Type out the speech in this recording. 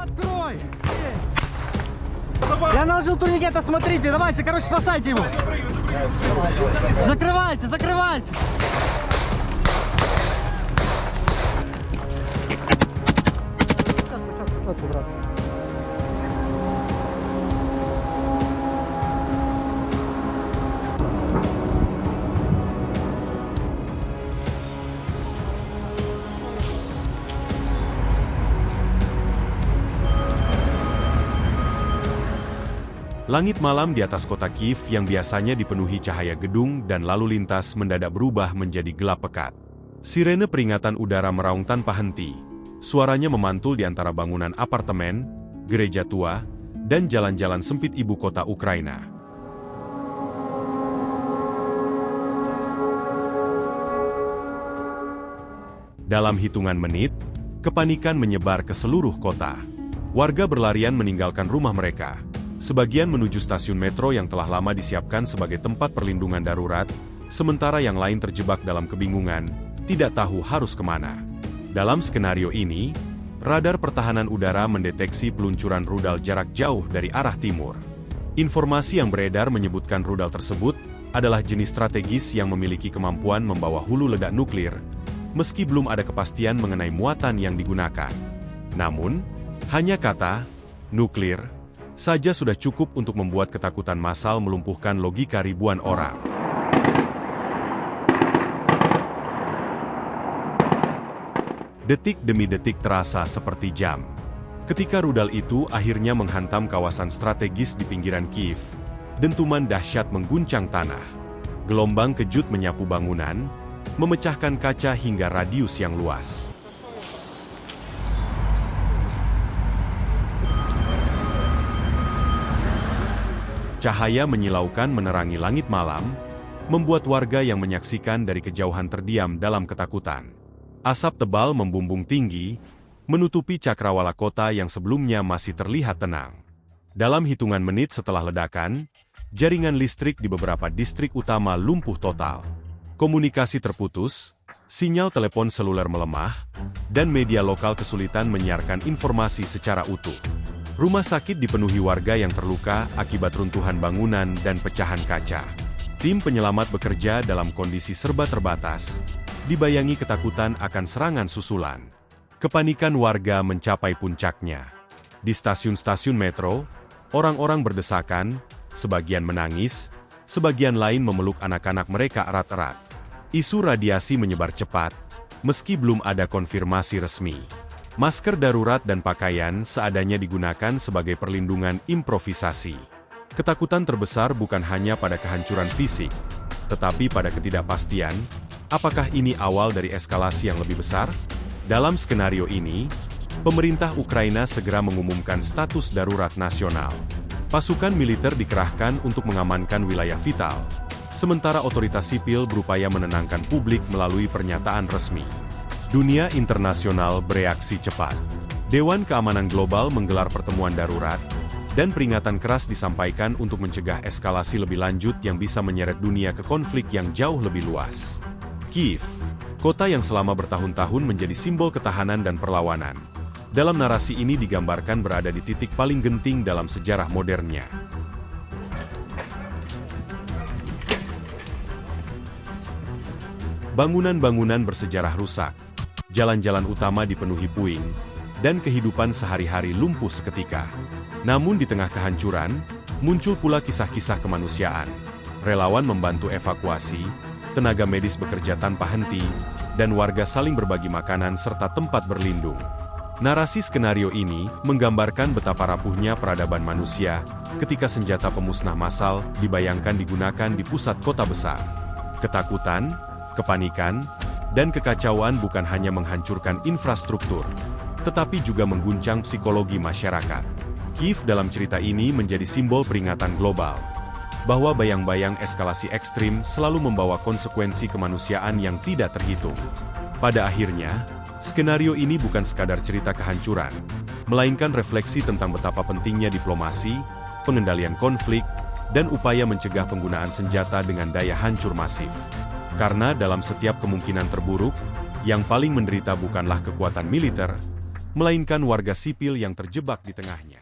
Открой! Я наложил турникет, смотрите, давайте, короче, спасайте его. Закрывайте, закрывайте. Langit malam di atas kota Kiev yang biasanya dipenuhi cahaya gedung dan lalu lintas mendadak berubah menjadi gelap pekat. Sirene peringatan udara meraung tanpa henti. Suaranya memantul di antara bangunan apartemen, gereja tua, dan jalan-jalan sempit ibu kota Ukraina. Dalam hitungan menit, kepanikan menyebar ke seluruh kota. Warga berlarian meninggalkan rumah mereka. Sebagian menuju stasiun metro yang telah lama disiapkan sebagai tempat perlindungan darurat, sementara yang lain terjebak dalam kebingungan, tidak tahu harus kemana. Dalam skenario ini, radar pertahanan udara mendeteksi peluncuran rudal jarak jauh dari arah timur. Informasi yang beredar menyebutkan rudal tersebut adalah jenis strategis yang memiliki kemampuan membawa hulu ledak nuklir, meski belum ada kepastian mengenai muatan yang digunakan. Namun, hanya kata nuklir saja sudah cukup untuk membuat ketakutan massal melumpuhkan logika ribuan orang. Detik demi detik terasa seperti jam. Ketika rudal itu akhirnya menghantam kawasan strategis di pinggiran Kiev, dentuman dahsyat mengguncang tanah. Gelombang kejut menyapu bangunan, memecahkan kaca hingga radius yang luas. Cahaya menyilaukan menerangi langit malam, membuat warga yang menyaksikan dari kejauhan terdiam dalam ketakutan. Asap tebal membumbung tinggi, menutupi cakrawala kota yang sebelumnya masih terlihat tenang. Dalam hitungan menit setelah ledakan, jaringan listrik di beberapa distrik utama lumpuh total. Komunikasi terputus, sinyal telepon seluler melemah, dan media lokal kesulitan menyiarkan informasi secara utuh. Rumah sakit dipenuhi warga yang terluka akibat runtuhan bangunan dan pecahan kaca. Tim penyelamat bekerja dalam kondisi serba terbatas, dibayangi ketakutan akan serangan susulan. Kepanikan warga mencapai puncaknya. Di stasiun-stasiun metro, orang-orang berdesakan, sebagian menangis, sebagian lain memeluk anak-anak mereka erat-erat. Isu radiasi menyebar cepat, meski belum ada konfirmasi resmi. Masker darurat dan pakaian seadanya digunakan sebagai perlindungan improvisasi. Ketakutan terbesar bukan hanya pada kehancuran fisik, tetapi pada ketidakpastian, apakah ini awal dari eskalasi yang lebih besar? Dalam skenario ini, pemerintah Ukraina segera mengumumkan status darurat nasional. Pasukan militer dikerahkan untuk mengamankan wilayah vital, sementara otoritas sipil berupaya menenangkan publik melalui pernyataan resmi. Dunia internasional bereaksi cepat. Dewan Keamanan Global menggelar pertemuan darurat, dan peringatan keras disampaikan untuk mencegah eskalasi lebih lanjut yang bisa menyeret dunia ke konflik yang jauh lebih luas. Kiev, kota yang selama bertahun-tahun menjadi simbol ketahanan dan perlawanan, dalam narasi ini digambarkan berada di titik paling genting dalam sejarah modernnya. Bangunan-bangunan bersejarah rusak, jalan-jalan utama dipenuhi puing, dan kehidupan sehari-hari lumpuh seketika. Namun di tengah kehancuran, muncul pula kisah-kisah kemanusiaan. Relawan membantu evakuasi, tenaga medis bekerja tanpa henti, dan warga saling berbagi makanan serta tempat berlindung. Narasi skenario ini menggambarkan betapa rapuhnya peradaban manusia ketika senjata pemusnah massal dibayangkan digunakan di pusat kota besar. Ketakutan, kepanikan, dan kekacauan bukan hanya menghancurkan infrastruktur, tetapi juga mengguncang psikologi masyarakat. Kiev dalam cerita ini menjadi simbol peringatan global, bahwa bayang-bayang eskalasi ekstrim selalu membawa konsekuensi kemanusiaan yang tidak terhitung. Pada akhirnya, skenario ini bukan sekadar cerita kehancuran, melainkan refleksi tentang betapa pentingnya diplomasi, pengendalian konflik, dan upaya mencegah penggunaan senjata dengan daya hancur masif. Karena dalam setiap kemungkinan terburuk, yang paling menderita bukanlah kekuatan militer, melainkan warga sipil yang terjebak di tengahnya.